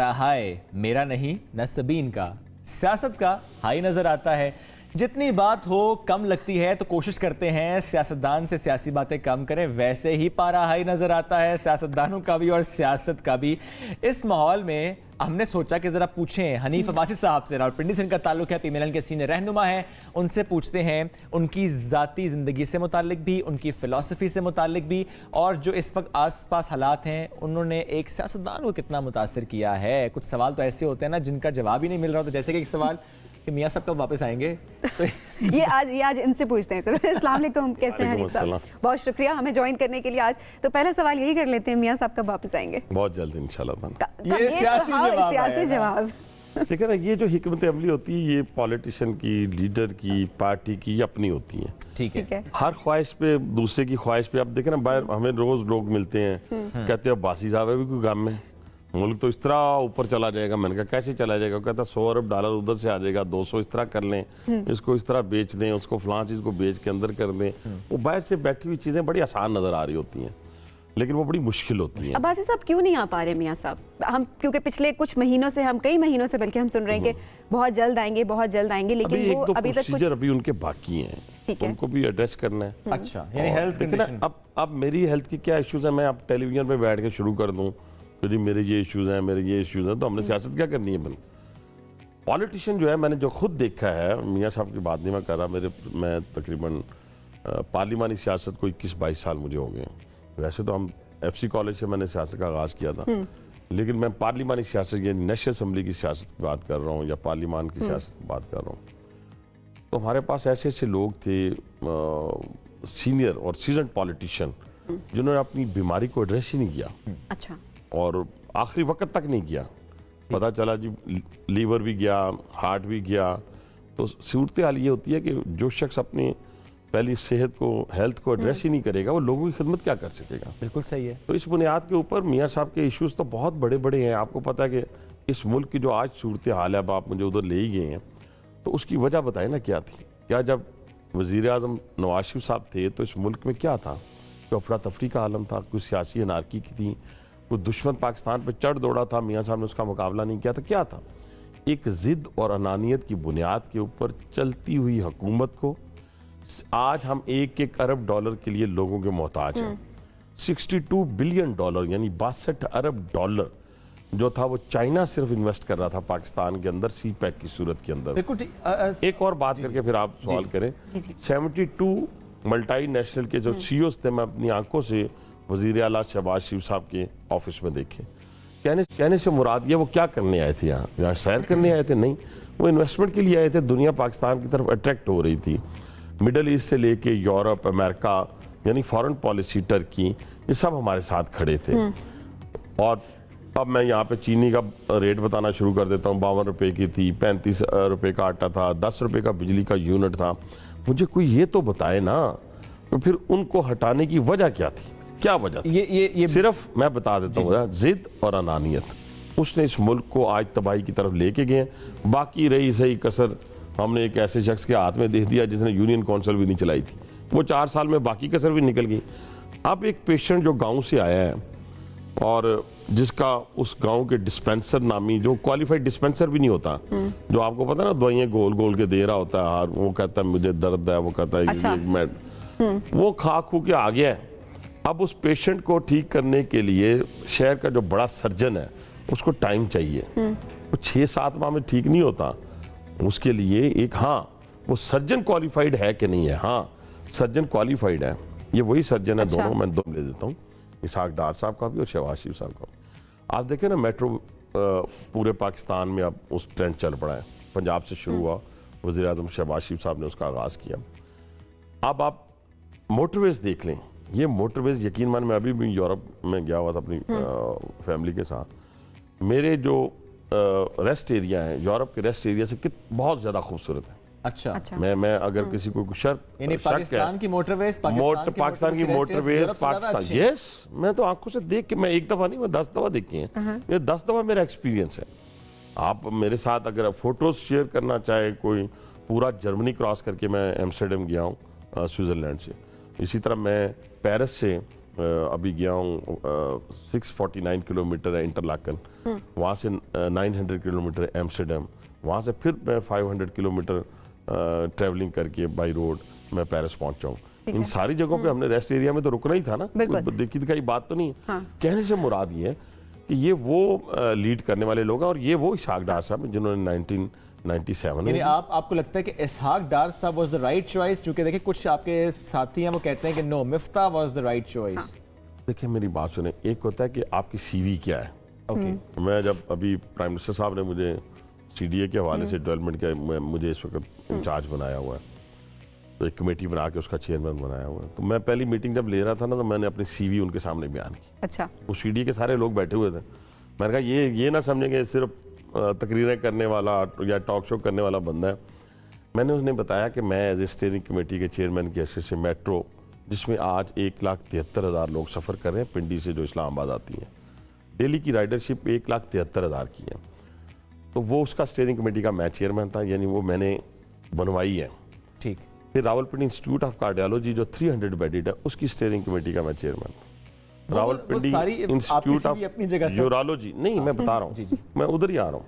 हाय मेरा नहीं न सबीन का, सियासत का हाई नजर आता है। जितनी बात हो कम लगती है तो कोशिश करते हैं सियासतदान से सियासी बातें कम करें, वैसे ही पारा हाई नजर आता है सियासतदानों का भी और सियासत का भी। इस माहौल में हमने सोचा कि जरा पूछें हनीफ अब्बासी साहब से, रावलपिंडी से इनका ताल्लुक है, पीएमएल के सीनियर रहनुमा हैं, उनसे पूछते हैं उनकी ज़ाती ज़िंदगी से मुतालिक भी, उनकी फ़िलासफ़ी से मुतालिक भी, और जो इस वक्त आसपास हालात हैं उन्होंने एक सियासतदान को कितना मुतासर किया है। कुछ सवाल तो ऐसे होते हैं ना जिनका जवाब ही नहीं मिल रहा होता, जैसे कि एक सवाल कि मियाँ साहब कब वापस आएंगे। तो ये आज इनसे पूछते हैं। सर अस्सलाम वालेकुम, कैसे हैं हनीफ साहब? बहुत शुक्रिया हमें ज्वाइन करने के लिए आज। तो पहला सवाल यही कर लेते हैं, मियाँ साहब कब वापस आएंगे? बहुत जल्द इंशाल्लाह। ये सियासी जवाब ठीक है ना, ये जो हिकमत अमली होती है ये पॉलिटिशियन की, लीडर की, पार्टी की अपनी होती है। ठीक है। हर ख्वाहिश पे, दूसरे की ख्वाहिश पे, आप देखें ना बाहर हमें रोज लोग मिलते हैं कहते हैं बासी साहब है भी कोई काम में, मुल्क तो इस तरह ऊपर चला जाएगा। मैंने कहा कैसे चला जाएगा? कहता 100 अरब डॉलर उधर से आ जाएगा, 200 इस तरह कर लें, इसको इस तरह बेच दें, उसको फलां चीज़ को बेच के अंदर कर दें। वो बाहर से बैठी हुई चीज़ें बड़ी आसान नज़र आ रही होती हैं लेकिन वो बड़ी मुश्किल होती है। अब्बासी साहब क्यों नहीं आ पा रहे मियाँ साहब? हम क्योंकि पिछले कुछ महीनों से, हम कई महीनों से बल्कि हम सुन रहे हैं कि बहुत जल्द आएंगे, बहुत जल्द आएंगे, लेकिन वो अभी तक कुछ अभी उनके बाकी हैं, तो उनको भी एड्रेस करना है। अच्छा, यानी हेल्थ कंडीशन। अब मेरी हेल्थ की क्या इश्यूज है, मैं अब टेलीविजन पे बैठ के शुरू कर दूं कि जी मेरे ये इश्यूज हैं, मेरे ये इश्यूज हैं, तो हमने सियासत क्या करनी है? बन पॉलिटिशियन जो है, मैंने जो खुद देखा है, मियाँ साहब की बात नहीं मैं कर रहा, मैं तकरीबन पार्लिमानी सियासत को 21-22 साल मुझे हो गए। वैसे तो हम FC कॉलेज से मैंने सियासत का आगाज़ किया था, लेकिन मैं पार्लिमानी सियासत या नेशनल असम्बली की सियासत की बात कर रहा हूँ या पार्लिमान की सियासत की बात कर रहा हूँ। तो हमारे पास ऐसे ऐसे लोग थे, सीनियर और सीजन पॉलिटिशियन, जिन्होंने अपनी बीमारी को एड्रेस ही नहीं किया। अच्छा। और आखिरी वक्त तक नहीं किया। पता चला जी लीवर भी गया, हार्ट भी गया। तो सूरत हाल ये होती है कि जो शख्स अपनी पहली सेहत को, हेल्थ को एड्रेस ही नहीं करेगा, वो लोगों की खिदमत क्या कर सकेगा? बिल्कुल सही है। तो इस बुनियाद के ऊपर मियाँ साहब के इश्यूज तो बहुत बड़े बड़े हैं। आपको पता है कि इस मुल्क की जो आज सूरत हाल है, अब आप मुझे उधर ले ही गए हैं, तो उसकी वजह बताए ना क्या थी? क्या जब वज़ीर आज़म नवाज शरीफ साहब थे तो इस मुल्क में क्या था? कोई अफरा तफरी का आलम था, कोई सियासी अनारकी की थी, कोई दुश्मन पाकिस्तान पर चढ़ दौड़ा था, मियाँ साहब ने उसका मुकाबला नहीं किया था। क्या था? एक ज़िद और अनानियत की बुनियाद के ऊपर चलती हुई हुकूमत को आज हम 1-1 अरब डॉलर के लिए लोगों के मोहताज हैं। 62 बिलियन डॉलर यानी 62 अरब डॉलर जो था वो चाइना सिर्फ इन्वेस्ट कर रहा था पाकिस्तान के अंदर, CPEC की सूरत के अंदर। एक और बात करके फिर आप सवाल करें। 72 मल्टी नेशनल के जो CEOs थे, मैं अपनी आंखों से वज़ीर आला शहबाज शरीफ साहब के ऑफिस में देखे। कहने से मुराद ये वो क्या करने आए थे? यहाँ सैर करने आए थे? नहीं, वो इन्वेस्टमेंट के लिए आए थे। दुनिया पाकिस्तान की तरफ अट्रैक्ट हो रही थी। मिडल ईस्ट से लेके यूरोप, अमेरिका, यानी फॉरेन पॉलिसी, टर्की, ये सब हमारे साथ खड़े थे। और अब मैं यहाँ पे चीनी का रेट बताना शुरू कर देता हूँ। 52 रुपये की थी, 35 रुपये का आटा था, 10 रुपये का बिजली का यूनिट था। मुझे कोई ये तो बताए ना, तो फिर उनको हटाने की वजह क्या थी? क्या वजह थी? ये सिर्फ मैं बता देता हूँ, जिद और अनानियत। उसने इस मुल्क को आज तबाही की तरफ लेके गए। बाकी रही सही कसर हमने एक ऐसे शख्स के हाथ में दे दिया जिसने यूनियन काउंसिल भी नहीं चलाई थी। वो 4 साल में बाकी कसर भी निकल गई। अब एक पेशेंट जो गांव से आया है और जिसका उस गांव के डिस्पेंसर नामी, जो क्वालिफाइड डिस्पेंसर भी नहीं होता, जो आपको पता ना दवाइयाँ गोल गोल के दे रहा होता है, वो कहता है मुझे दर्द है, वो कहता है अच्छा। वो खा खू के आ गया है। अब उस पेशेंट को ठीक करने के लिए शहर का जो बड़ा सर्जन है उसको टाइम चाहिए। वो 6-7 माह में ठीक नहीं होता। उसके लिए एक, हाँ वो सर्जन क्वालिफाइड है कि नहीं है? हाँ सर्जन क्वालिफाइड है। ये वही सर्जन है। अच्छा। दोनों मैं 2 ले देता हूँ, इसहाक डार साहब का भी और शहबाज शरीफ साहब का। आप देखें ना मेट्रो पूरे पाकिस्तान में अब उस ट्रेंड चल पड़ा है। पंजाब से शुरू हुआ, वज़ीर आज़म शहबाज शरीफ साहब ने उसका आगाज़ किया। अब आप मोटरवेज देख लें। ये मोटरवेज यकीन मान, मैं अभी भी यूरोप में गया हुआ था अपनी फैमिली के साथ। मेरे जो रेस्ट एरिया है, यूरोप के रेस्ट एरिया से बहुत ज़्यादा खूबसूरत है। अच्छा। मैं अगर किसी को पाकिस्तान की मोटरवेज, पाकिस्तान की मोटरवेज, पाकिस्तान, यस, मैं तो आंखों से देख के, मैं 1 दफ़ा नहीं, मैं 10 दफ़ा देखी हैं। ये 10 दफ़ा मेरा एक्सपीरियंस है। आप मेरे साथ अगर फोटोज शेयर करना चाहे, कोई पूरा जर्मनी क्रॉस करके मैं एम्स्टर्डम गया हूँ स्विट्ज़रलैंड से। इसी तरह मैं पेरिस से अभी गया हूँ 649 किलोमीटर है इंटरलाकन, वहाँ से 900 किलोमीटर है एम्स्टर्डम, वहाँ से फिर मैं 500 किलोमीटर ट्रैवलिंग करके बाई रोड मैं पेरिस पहुँचा हूँ। इन सारी जगहों पे हमने रेस्ट एरिया में तो रुकना ही था ना, कोई देखी दिखाई बात तो नहीं है। हाँ। कहने से मुराद ये है कि ये वो लीड करने वाले लोग हैं और ये वो इसहाक डार साहब हैं जिन्होंने 1997 यानी में आपको लगता है कि इसहाक डार साहब वाज द राइट चॉइस? क्योंकि देखिए कुछ आपके साथी हैं वो कहते हैं कि नो, मिफ्ता वाज द राइट चॉइस। देखिए मेरी बात सुने, एक होता है कि आपकी सीवी क्या है। ओके, मैं जब अभी प्राइम मिनिस्टर साहब ने मुझे सीडीए के हवाले से डेवलपमेंट का मुझे इस वक्त इंचार्ज बनाया हुआ है, तो एक कमेटी बना के उसका चेयरमैन बनाया हुआ है। तो मैं पहली मीटिंग जब ले रहा था ना, तो मैंने अपनी सीवी उनके सामने बयान की। अच्छा। वो सीडीए के सारे लोग बैठे हुए थे। मैंने कहा ये ना समझेंगे सिर्फ तकरीरें करने वाला या टॉक शो करने वाला बंदा है। मैंने उन्हें बताया कि मैं एज ए स्टीयरिंग कमेटी के चेयरमैन की हैसियत से मेट्रो, जिसमें आज 1,73,000 लोग सफ़र कर रहे हैं पिंडी से जो इस्लामाबाद आती हैं, डेली की राइडरशिप 1,73,000 की है। तो वो उसका स्टीयरिंग कमेटी का मैं चेयरमैन था, यानी वो मैंने बनवाई है। ठीक। फिर रावलपिंडी इंस्टीट्यूट ऑफ कार्डियोलॉजी जो 300 बेडेड है, उसकी स्टीयरिंग कमेटी का मैं चेयरमैन था। रावलपिंडी इंस्टीट्यूट ऑफ यूरोलॉजी, नहीं मैं बता रहा हूँ, मैं उधर ही आ रहा हूँ।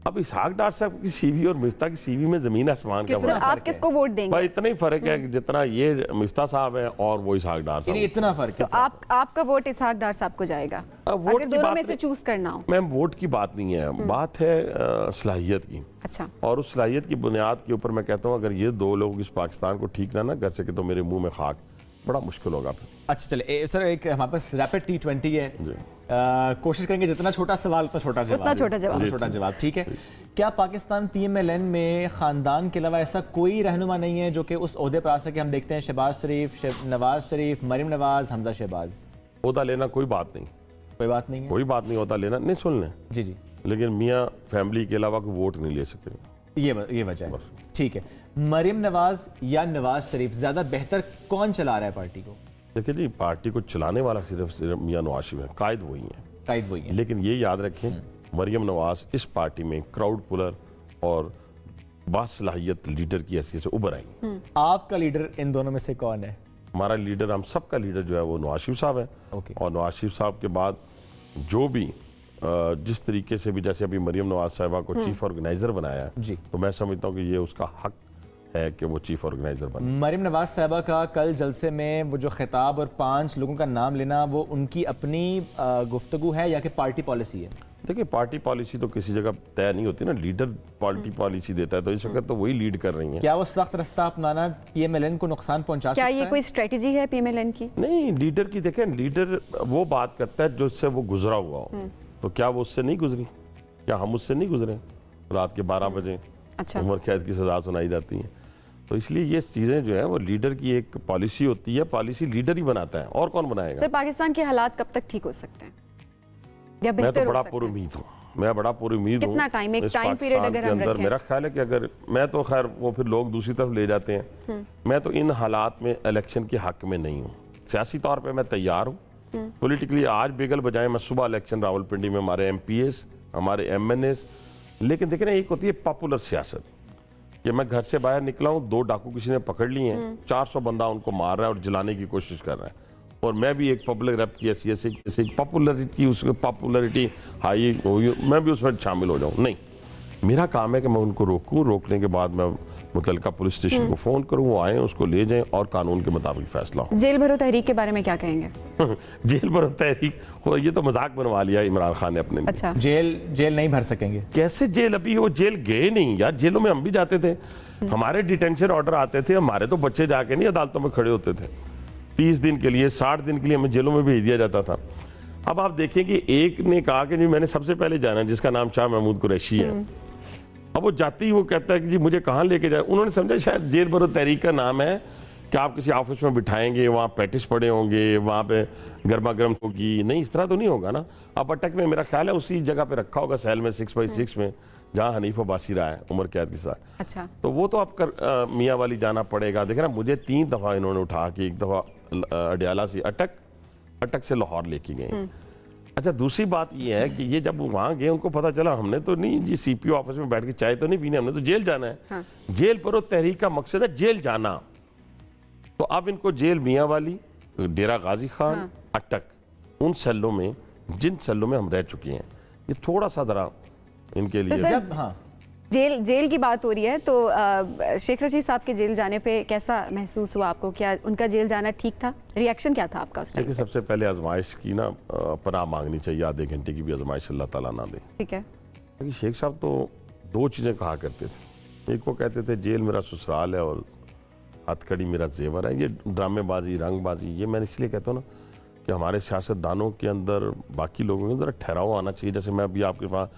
अब इसहाक डार साहब की सीवी और मिफ्ता की सीवी में जमीन आसमान का तो आप किसको वोट देंगे? भाई इतना ही फर्क है कि जितना ये मिफ्ता साहब है और वो इसहाक डार साहब। इतना फर्क है। तो आपका वोट इसहाक डार साहब को जाएगा वोट अगर की दोनों बात में से चूज करना हो? मैम वोट की बात नहीं है, बात है सलाहियत की। अच्छा। और उस सलाहियत की बुनियाद के ऊपर मैं कहता हूँ अगर ये दो लोग इस पाकिस्तान को ठीक ना कर सके तो मेरे मुंह में खाक, बड़ा मुश्किल होगा फिर। अच्छा चले सर, एक हमारे पास रैपिड T20 है, कोशिश करेंगे जितना छोटा सवाल उतना छोटा जवाब। उतना छोटा जवाब। छोटा जवाब, ठीक है। क्या पाकिस्तान PMLN में खानदान के अलावा ऐसा कोई रहनुमा नहीं है जो कि उस ओहदे पर आ सके? हम देखते हैं शहबाज शरीफ, नवाज शरीफ, मरीम नवाज, हमजा शहबाज। ओहदा लेना कोई बात नहीं, कोई बात नहीं है, कोई बात नहीं, ओहदा लेना नहीं, सुन लें जी जी, लेकिन मियाँ फैमिली के अलावा कोई वोट नहीं ले सके, ये वजह है। ठीक है, मरीम नवाज या नवाज शरीफ ज्यादा बेहतर कौन चला रहा है पार्टी को? देखिए जी, पार्टी को चलाने वाला सिर्फ मियाँ नवाज शरीफ है, कायद वही है, कायद वही है। लेकिन ये याद रखें मरियम नवाज इस पार्टी में क्राउड पुलर और बासलाहियत लीडर की हैसियत से उभर आई। आपका लीडर इन दोनों में से कौन है? हमारा लीडर, हम सबका लीडर जो है वो नवाज शरीफ साहब है। ओके। और नवाज शरीफ साहब के बाद जो भी जिस तरीके से भी, जैसे अभी मरियम नवाज साहिबा को चीफ ऑर्गेनाइजर बनाया है जी, तो मैं समझता हूँ कि ये उसका हक है कि वो चीफ ऑर्गेनाइजर बने। मरीम नवाज साहिबा का कल जलसे में वो जो खिताब और 5 लोगों का नाम लेना, वो उनकी अपनी गुफ्तगू है या कि पार्टी पॉलिसी है? देखिए पार्टी पॉलिसी तो किसी जगह तय नहीं होती ना, लीडर पार्टी पॉलिसी देता है, तो इस वक्त तो वही लीड कर रही हैं। क्या वो सख्त रास्ता अपनाना PMLN को नुकसान पहुंचा सकता क्या है? ये कोई स्ट्रेटजी है PMLN की? नहीं, लीडर की देखें, लीडर वो बात करता है जो उससे वो गुजरा हुआ हो। तो क्या वो उससे नहीं गुजरी? क्या हम उससे नहीं गुजरे? रात के 12 बजे अच्छा। उम्र कैद की सजा सुनाई जाती है। तो इसलिए ये चीज़ें जो है वो लीडर की एक पॉलिसी होती है, पॉलिसी लीडर ही बनाता है, और कौन बनाएगा? सर, पाकिस्तान के हालात कब तक ठीक हो सकते हैं या मैं बेहतर तो बड़ा हो सकते हैं? पुरुमीद हूँ, मैं बड़ा पुरुमीद हूँ। कितना टाइम, एक इस टाइम पीरियड पाकिस्तान अगर के हम अंदर रखें? मेरा ख्याल है कि अगर मैं तो खैर वो फिर लोग दूसरी तरफ ले जाते हैं, मैं तो इन हालात में इलेक्शन के हक में नहीं हूँ। सियासी तौर पे मैं तैयार हूँ पॉलिटिकली, आज बेगल बजाए मैं सुबह इलेक्शन रावलपिंडी में हमारे MPs, हमारे MNAs, लेकिन देखें ना एक होती है पॉपुलर सियासत, कि मैं घर से बाहर निकला हूँ, 2 डाकू किसी ने पकड़ लिए हैं, 400 बंदा उनको मार रहा है और जलाने की कोशिश कर रहा है, और मैं भी एक पब्लिक रेप की हैसियत से पॉपुलरिटी, उसकी पॉपुलरिटी हाई हुई, मैं भी उसमें शामिल हो जाऊँ। नहीं, मेरा काम है कि मैं उनको रोकूं, रोकने के बाद मैं मुतल्लिका पुलिस स्टेशन को फ़ोन करूं, वो आएँ, उसको ले जाएं और कानून के मुताबिक फैसला हो। जेल भरो तहरीक के बारे में क्या कहेंगे? जेल भरो तहरीक, ये तो मजाक बनवा लिया इमरान खान ने अपने लिए। अच्छा, जेल नहीं भर सकेंगे? कैसे जेल? अभी वो जेल गए नहीं यार, जेलों में हम भी जाते थे, हमारे डिटेंशन ऑर्डर आते थे, हमारे तो बच्चे जाके नहीं अदालतों में खड़े होते थे, 30 दिन के लिए, 60 दिन के लिए हमें जेलों में भेज दिया जाता था। अब आप देखें कि एक ने कहा कि जी मैंने सबसे पहले जाना, जिसका नाम शाह महमूद कुरैशी है, अब वो जाती ही वो कहता है कि जी मुझे कहाँ लेके जाए। उन्होंने समझा शायद जेल भरो तहरीक का नाम है कि आप किसी ऑफिस में बिठाएंगे, वहाँ पैटिस पड़े होंगे, वहाँ पे गर्मा गर्म होगी। नहीं, इस तरह तो नहीं होगा ना। अब अटक में मेरा ख्याल है उसी जगह पे रखा होगा, सेल में 6x6 में, जहाँ हनीफ अब्बासी रहा है उम्र कैद के साथ। अच्छा, तो वो तो आप मियाँ वाली जाना पड़ेगा। देख ना, मुझे 3 दफ़ा इन्होंने उठा के, एक दफ़ा अडियाला से अटक से लाहौर लेके गए। अच्छा, दूसरी बात ये है कि ये जब वहाँ गए उनको पता चला हमने तो नहीं जी CPO ऑफिस में बैठ के चाय तो नहीं पीनी, हमने तो जेल जाना है। जेल भरो तहरीक का मकसद है जेल जाना। तो अब इनको जेल मियाँ वाली डेरा गाजी खान, अटक, उन सेलों में, जिन सेलों में हम रह चुके हैं, ये थोड़ा सा जरा इनके लिए सर, जब हाँ जेल की बात हो रही है तो शेख रशीद साहब के जेल जाने पे कैसा महसूस हुआ आपको? क्या उनका जेल जाना ठीक था? रिएक्शन क्या था आपका उस टाइम? देखिए, सबसे पहले आजमाइश की ना पनाह मांगनी चाहिए, आधे घंटे की भी आजमाइश अल्लाह ताला ना दे। ठीक है। क्योंकि शेख साहब तो दो चीज़ें कहा करते थे। एक वो कहते थे जेल मेरा ससुराल है और हथकड़ी मेरा जेवर है। ये ड्रामेबाजी, रंगबाजी, ये मैं इसलिए कहता हूँ ना कि हमारे सियासतदानों के अंदर, बाकी लोगों के अंदर ठहराव आना चाहिए। जैसे मैं अभी आपके पास,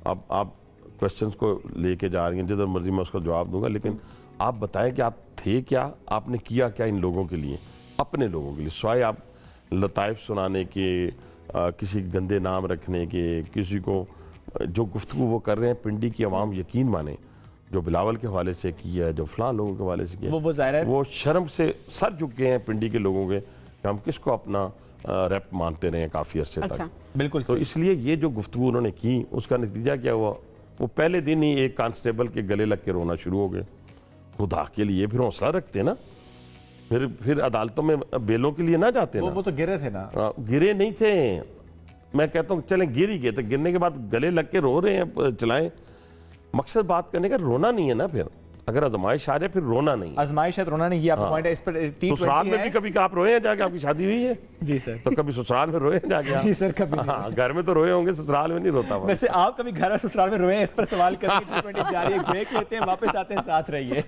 आप क्वेश्चंस को लेके जा रही हैं, जिधर मर्जी मैं उसका जवाब दूंगा, लेकिन आप बताएं कि आप थे क्या, आपने किया क्या इन लोगों के लिए, अपने लोगों के लिए, स्वाय आप लताइफ सुनाने के, किसी गंदे नाम रखने के, किसी को जो गुफ्तगू वो कर रहे हैं, पिंडी की आवाम यकीन माने, जो बिलावल के हवाले से किया है, जो फलां लोगों के हवाले से किया है, वो ज़ाहिर है वो शर्म से सर झुक गए हैं पिंडी के लोगों के कि हम किसको अपना रैप मानते रहे हैं काफ़ी अरसे अच्छा। तक। बिल्कुल तो सही। इसलिए ये जो गुफ्तगू उन्होंने की, उसका नतीजा क्या हुआ? वो पहले दिन ही एक कांस्टेबल के गले लग के रोना शुरू हो गए। खुदा के लिए फिर हौसला रखते ना, फिर अदालतों में बेलों के लिए ना जाते ना। वो तो गिरे थे ना। गिरे नहीं थे, मैं कहता हूँ चलें गिर ही गए, तो गिरने के बाद गले लग के रो रहे हैं, चलाएं। मकसद बात करने का रोना नहीं है ना। फिर अगर आजमाइश आ जाए फिर रोना नहीं है। आजमाइश है, रोना नहीं, ये आपका पॉइंट है। इस पर ससुराल में भी कभी आप रोए हैं जाके? आपकी शादी हुई है जी सर। तो कभी ससुराल में रोए हैं जाके आप? नहीं सर, कभी नहीं। हाँ, घर में तो रोए होंगे, ससुराल में नहीं रोता हुआ। वैसे आप कभी घर और ससुराल में रोए हैं? इस पर सवाल करके T20 जारी है, ब्रेक लेते हैं, वापस आते हैं, साथ रहिए।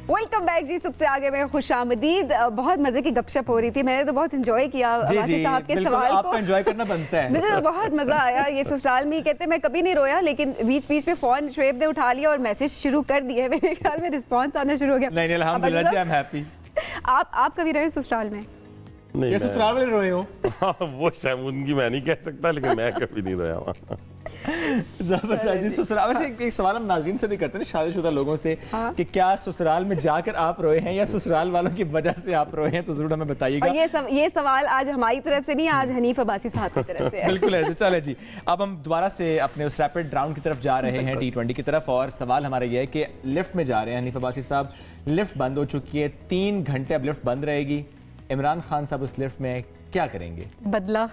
वेलकम बैक जी, सबसे आगे में खुशामदीद। बहुत मजे की गपशप हो रही थी, मैंने तो बहुत एंजॉय किया जी वासी जी, साहब के बिल्कुल, सवाल आपको को। एंजॉय करना बनता है। मुझे तो बहुत मजा आया। ये ससुराल में कहते मैं कभी नहीं रोया, लेकिन बीच बीच में फोन शुएब ने उठा लिया और मैसेज शुरू कर दिए। मेरे ख्याल में रिस्पॉन्स आना शुरू हो गया। नहीं, अल्हम्दुलिल्लाह जी, आई एम हैप्पी। आप कभी रहे ससुराल में? नहीं, ये ससुराल वाले रोए हो? वो शायद उनकी मैं नहीं कह सकता, लेकिन मैं कभी नहीं रोया वहाँ। जबरदस्त जी। ससुराल, वैसे एक सवाल हम नाज़रीन से भी करते हैं, शादीशुदा लोगों से, कि क्या ससुराल में जाकर आप रोए हैं या ससुराल वालों की वजह से आप रोए हैं? तो जरूर हमें बताइएगा। और ये सवाल आज हमारी तरफ से नहीं, आज हनीफ अब्बासी साहब की तरफ से है। बिल्कुल ऐसे। चले जी, अब हम दोबारा से अपने उस रैपिड राउंड की तरफ जा रहे हैं, T20 की तरफ। और सवाल हमारा यह है कि लिफ्ट में जा रहे हैं हनीफ अब्बासी साहब, लिफ्ट बंद हो चुकी है, 3 घंटे अब लिफ्ट बंद रहेगी। इमरान खान साहब उस लिफ्ट में क्या करेंगे? बदला?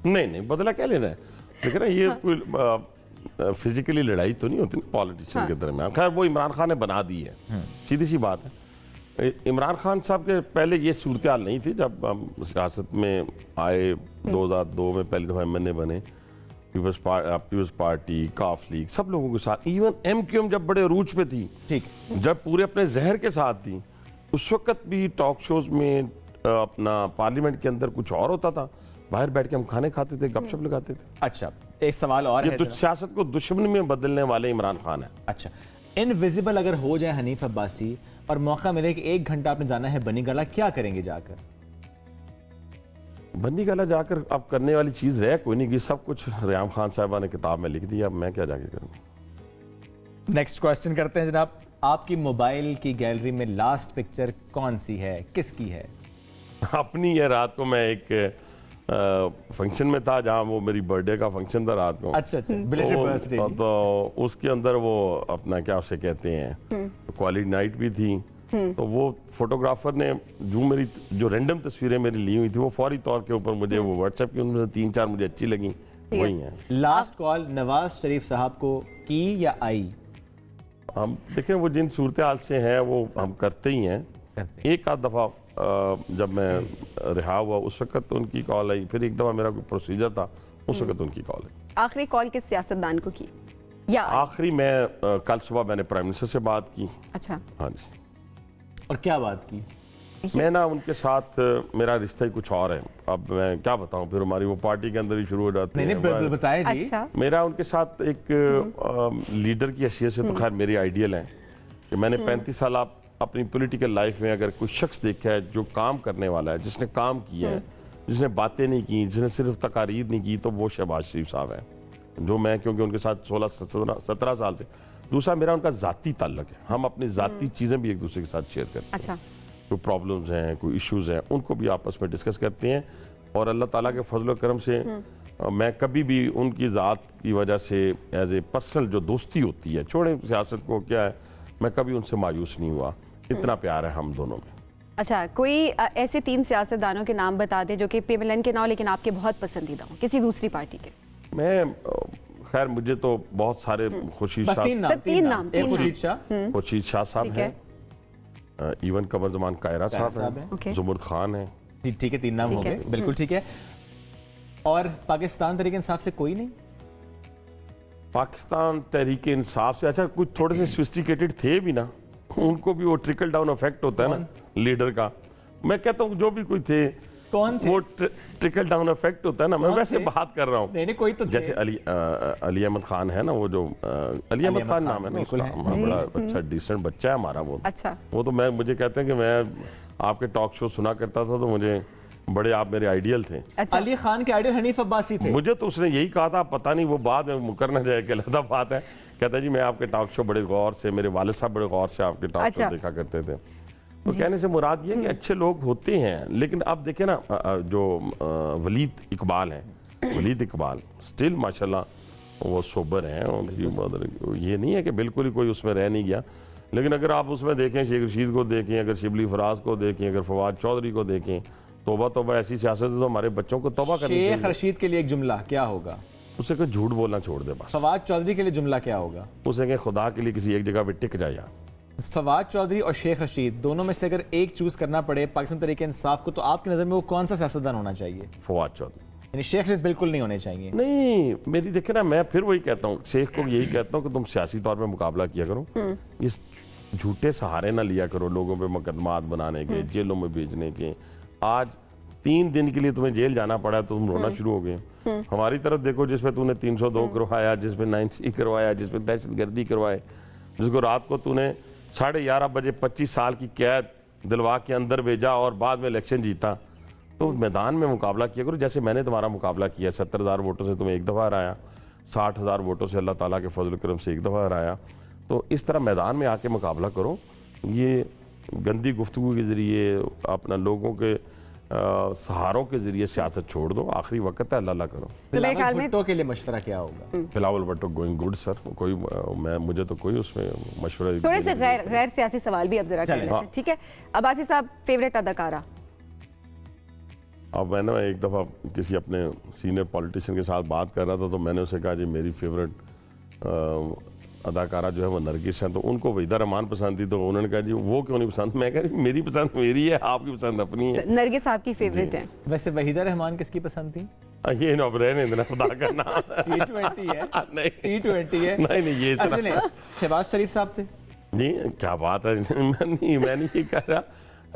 नहीं, बदला क्या लेना है? देखिए ना, ये कोई फिजिकली लड़ाई तो नहीं होती ना पॉलिटिशियन के दरमियान। खैर, वो इमरान खान ने बना दी है, सीधी सी बात है। इमरान खान साहब के पहले ये सूरत हाल नहीं थी। जब हम सियासत में आए 2002 में, पहली दफ़ा MNA बने, पीपल्स पार्टी, काफ लीग, सब लोगों के साथ, इवन MQM जब बड़े अरूज पे थी, ठीक, जब पूरे अपने जहर के साथ थी, उस वक्त भी टॉक शोज में, अपना पार्लियामेंट के अंदर कुछ और होता था, बाहर बैठ के हम खाने खाते थे, गपशप लगाते थे। अच्छा, एक सवाल और है। सियासत को दुश्मनी में बदलने वाले इमरान खान है। अच्छा, इनविजिबल अगर हो जाए हनीफ अब्बासी और मौका मिले कि 1 घंटा आपने जाना है बनी गाला, क्या करेंगे जाकर? बन्नी गाला जाकर अब करने वाली चीज रह कोई नहीं, सब कुछ रियाम खान साहबा ने किताब में लिख दिया, अब मैं क्या जाके करूँ। नेक्स्ट क्वेश्चन करते हैं जनाब। आपकी मोबाइल की गैलरी में लास्ट पिक्चर कौन सी है, किसकी है? अपनी है। रात को मैं एक फंक्शन में था, जहाँ वो मेरी बर्थडे का फंक्शन था रात को। अच्छा, बिलेटेड बर्थडे। तो उसके अंदर वो अपना क्या उसे कहते हैं, क्वालिटी नाइट भी थी। तो वो फोटोग्राफर ने जो रैंडम तस्वीरें मेरी ली हुई थी, वो फौरी तौर के ऊपर मुझे वो व्हाट्सएप की, उनमें 3-4 मुझे अच्छी लगी, वही है। लास्ट कॉल नवाज शरीफ साहब को की या आई? हम देखें, वो जिन सूरत हाल से हैं वो हम करते ही हैं। एक आध दफ़ा जब मैं रिहा हुआ उस वक्त तो उनकी कॉल आई, फिर एक दफ़ा मेरा कोई प्रोसीजर था, उस वक्त उनकी कॉल आई। आखिरी कॉल किस सियासतदान को की? या आखिरी मैं कल सुबह मैंने प्राइम मिनिस्टर से बात की। अच्छा, हाँ जी। और क्या बात की? मैं ना उनके साथ मेरा रिश्ता ही कुछ और है। अब मैं क्या बताऊं, फिर हमारी वो पार्टी के अंदर ही शुरू हो जाती है। नहीं, बताएं जी। अच्छा, मेरा उनके साथ एक लीडर की हैसियत से तो खैर मेरी आइडियल है कि मैंने 35 साल अपनी पॉलिटिकल लाइफ में अगर कोई शख्स देखा है जो काम करने वाला है, जिसने काम किया है, जिसने बातें नहीं की, जिसने सिर्फ तकारीर नहीं की, तो वो शहबाज शरीफ साहब है। जो मैं, क्योंकि उनके साथ 16-17 साल थे। दूसरा, मेरा उनका ज़ाती ताल्लुक है, हम अपनी ज़ाती चीज़ें भी एक दूसरे के साथ शेयर करते हैं। अच्छा, कोई प्रॉब्लम्स हैं, कोई इश्यूज़ हैं, उनको भी आपस में डिस्कस करते हैं। और अल्लाह ताला के फजल करम से मैं कभी भी उनकी ज़ात की वजह से एज ए पर्सनल जो दोस्ती होती है, छोड़े सियासत को, क्या है, मैं कभी उनसे मायूस नहीं हुआ, इतना प्यार है हम दोनों में। अच्छा, कोई ऐसे 3 सियासतदानों के नाम बता दें जो कि PMLN के ना हो लेकिन आपके बहुत पसंदीदा हो, किसी दूसरी पार्टी के। मैं खैर मुझे तो बहुत सारे खुर्शीद बस शाह, 3 नाम, सिर्फ 3 नाम, एक 3 नाम। खुर्शीद शाह, खुर्शीद शाह साहब ठीक हैं, इवन कमर जमान कायरा साहब साहब हैं। हैं, ओके। जुमुर्द खान हैं। जी ठीक है, 3 नाम हो ठीक गए, है। बिल्कुल ठीक है। और पाकिस्तान तरीके इंसाफ से कोई नहीं? पाकिस्तान तहरीक इंसाफ से अच्छा कुछ थोड़े से सोफिस्टिकेटेड थे भी ना, उनको भी वो ट्रिकल डाउन इफेक्ट होता है ना लीडर का। मैं कहता हूँ जो भी कोई थे कौन थे? वो ट्रिकल डाउन इफेक्ट होता है ना, मैं कौन वैसे थे? बात कर रहा हूँ। नहीं कोई तो थे। जैसे अली अहमद खान है ना, वो जो अली अहमद खान नाम है ना बिल्कुल उसका, है। हाँ, बड़ा अच्छा डिसेंट बच्चा है हमारा वो। अच्छा। वो तो मुझे कहते हैं कि मैं आपके टॉक शो सुना करता था तो मुझे बड़े आप मेरे आइडियल थे। अच्छा, अली खान के आइडियल हनीफ अब्बासी थे। मुझे तो उसने यही कहा था, पता नहीं वो बाद में मुकर ना जाए, कहता बात है। कहता जी मैं आपके टॉक शो बड़े गौर से, मेरे वालिद साहब बड़े गौर से आपके टॉक अच्छा। शो देखा करते थे। तो कहने से मुराद ये है कि अच्छे लोग होते हैं, लेकिन अब देखे ना जो वलीद इकबाल हैं, वलीद इकबाल स्टिल माशाल्लाह वो सोबर हैं, उनकी ये नहीं है कि बिल्कुल ही कोई उसमें रह नहीं गया। लेकिन अगर आप उसमें देखें शेख रशीद को देखें, अगर शिबली फराज को देखें, अगर फवाद चौधरी को देखें, तौबा तौबा ऐसी सियासत है तो हमारे बच्चों को तौबा करनी शेख चाहिए। रशीद के लिए एक जुमला क्या होगा? उसे कोई झूठ बोलना छोड़ दे बस। फवाद चौधरी के लिए जुमला क्या होगा? उसे कहें खुदा के लिए किसी एक जगह पे टिक जाए यार। फवाद चौधरी और शेख रशीद दोनों में से अगर एक चूज करना पड़े पाकिस्तान तरीके इंसाफ को, तो आपकी नजर में वो कौन सा सियासतदान होना चाहिए? फवाद चौधरी यानी शेख रशीद बिल्कुल नहीं होने चाहिए। नहीं, मेरी देखे ना, मैं फिर वही कहता हूँ, शेख को यही कहता हूँ कि तुम सियासी तौर पे मुकाबला किया करो, इस झूठे सहारे ना लिया करो लोगों पे मुकदमात बनाने के, जेलों में भेजने के। आज 3 दिन के लिए तुम्हें जेल जाना पड़ा तो तुम रोना शुरू हो गए। हमारी तरफ देखो, जिसपे तूने 302 करवाया, जिसपे 9C करवाया, जिसपे दहशतगर्दी करवाए, जिसको रात को तूने 11:30 बजे 25 साल की कैद दिलवा के अंदर भेजा और बाद में इलेक्शन जीता, तो मैदान में मुकाबला किया करो जैसे मैंने तुम्हारा मुकाबला किया। 70,000 वोटों से तुम्हें एक दफ़ा हराया, 60,000 वोटों से अल्लाह ताला के फजल करम से एक दफ़ा हराया। तो इस तरह मैदान में आके मुकाबला करो। ये गंदी गुफ्तगू के ज़रिए, अपना लोगों के सहारों के ज़रिए सियासत छोड़ दो। आखिरी वक्त है, अल्लाह करो। तो मेरे ख्याल में भुट्टो के लिए मशवरा क्या होगा? Bilawal Bhutto going good sir, कोई मुझे तो कोई उसमें मशवरा थोड़े से गैर सियासी सवाल भी अब जरा कर चलें। लेते हैं, ठीक है? अब्बासी साहब, फेवरेट अदाकारा? अब मैंने एक दफ़ा किसी अपने सीनियर पॉलिटिशियन के साथ बात कर रहा था, तो मैंने उसे कहा जी मेरी फेवरेट अदाकारा जो है वो नरगिस है, तो उनको वहीदा रहमान पसंद थी, तो उन्होंने कहा जी वो क्यों नहीं पसंद? मैं कह रही मेरी पसंद मेरी है, आपकी पसंद अपनी है। नरगिस आपकी फेवरेट है? वैसे वहीदा रहमान किसकी पसंद थी? ये ना अब रहने देना, खुदा का नाम। T20 है। नहीं T20 है। नहीं ये अच्छा इतना नहीं, शहबाज शरीफ साहब थे। जी क्या बात है। मैं नहीं ये कह रहा,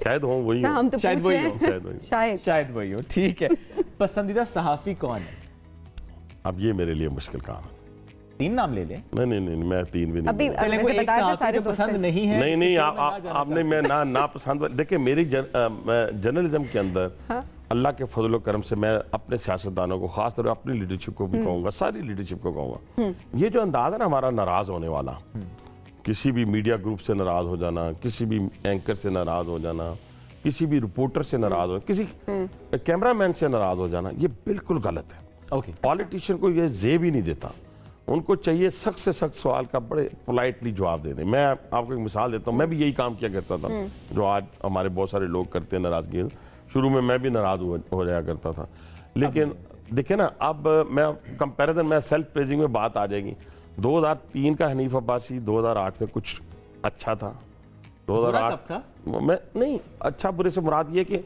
शायद हो वही अच्छा, हो। हम तो शायद पूछ वही रहे हो, हैं। शायद वही। शायद। शायद वही हो, ठीक है। पसंदीदा सहाफी कौन है? अब ये मेरे लिए मुश्किल काम है। 3 नाम ले लें। नहीं मैं 3 भी नहीं अभी बोलूँगा। चलें, वैसे कोई एक बता रहे थे सहाफी सारे जो दोस्त पसंद हैं। नहीं है, नहीं इसके नहीं शो आप में ना जाना आपने मैं ना पसंद। देखिए मेरी जर्नलिज्म के अंदर अल्लाह के फजल करम से मैं अपने सियासतदानों को, खास तौर पर अपनी लीडरशिप को भी कहूँगा, सारी लीडरशिप को कहूँगा, ये जो अंदाज है ना हमारा नाराज होने वाला, किसी भी मीडिया ग्रुप से नाराज हो जाना, किसी भी एंकर से नाराज हो जाना, किसी भी रिपोर्टर से नाराज हो, किसी कैमरामैन से नाराज हो जाना, ये बिल्कुल गलत है। ओके, पॉलिटिशियन को ये जेब ही नहीं देता। उनको चाहिए सख्त से सख्त सवाल का बड़े पोलाइटली जवाब दे दें। मैं आपको एक मिसाल देता हूँ, मैं भी यही काम किया करता था जो आज हमारे बहुत सारे लोग करते हैं नाराजगी। शुरू में मैं भी नाराज हो जाया करता था, लेकिन देखिए ना अब मैं कंपैरिजन में सेल्फ प्रेजिंग में बात आ जाएगी। 2003 का हनीफ अब्बासी 2008 में कुछ अच्छा था। 2008 था? मैं नहीं, अच्छा बुरे से मुराद ये कि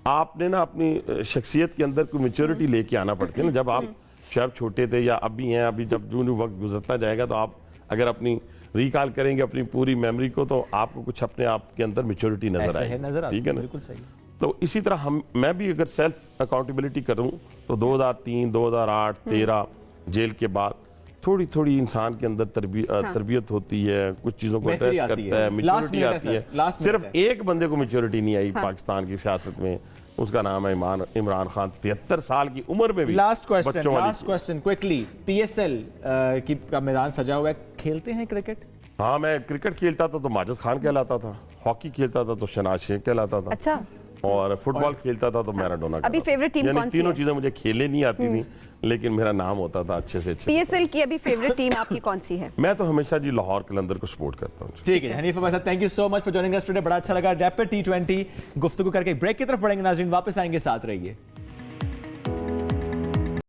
आपने ना अपनी शख्सियत के अंदर कोई मेच्योरिटी लेके आना पड़ती है ना। जब आप शायद छोटे थे या अभी हैं, अभी जब जो वक्त गुजरता जाएगा तो आप अगर अपनी रिकॉल करेंगे अपनी पूरी मेमोरी को, तो आपको कुछ अपने आप के अंदर मेच्योरिटी नजर ऐसा है, आएगी। नजर ठीक है ना? बिल्कुल सही। तो इसी तरह मैं भी अगर सेल्फ अकाउंटेबिलिटी करूं तो 2003, 2008, 13 जेल के बाद थोड़ी थोड़ी इंसान के अंदर तरबियत होती है, कुछ चीज़ों को बेहतरी एड्रेस आती करता है। है, मेच्योरिटी Last minute आती है है। सर, last सिर्फ minute है। एक बंदे को मेच्योरिटी नहीं आई पाकिस्तान की सियासत में, उसका नाम है इमरान खान। 73 साल की उम्र में भी लास्ट बच्चों वाली क्वेश्चन क्विकली, PSL का मैदान सजा हुआ है, खेलते हैं क्रिकेट? हाँ, मैं क्रिकेट खेलता था तो माजिद खान कहलाता था, हॉकी खेलता था तो शहनाज शेख कहलाता था। अच्छा, और फुटबॉल खेलता था तो मैराडोना अभी favorite team यानी कौन सी तीनों है? चीजें मुझे खेलने नहीं आती थी, लेकिन मेरा नाम होता था अच्छे से अच्छे। पीएसएल की अभी फेवरेट टीम आपकी कौन सी है? मैं तो हमेशा जी लाहौर कलंदर को सपोर्ट करता हूँ। ठीक है हनीफ भाई साहब, thank you so much for joining us today. बड़ा अच्छा लगा। रैपिड T20 गुफ्तगू करके ब्रेक की तरफ बढ़ेंगे नाज़रीन, वापस आएंगे, साथ रहिए।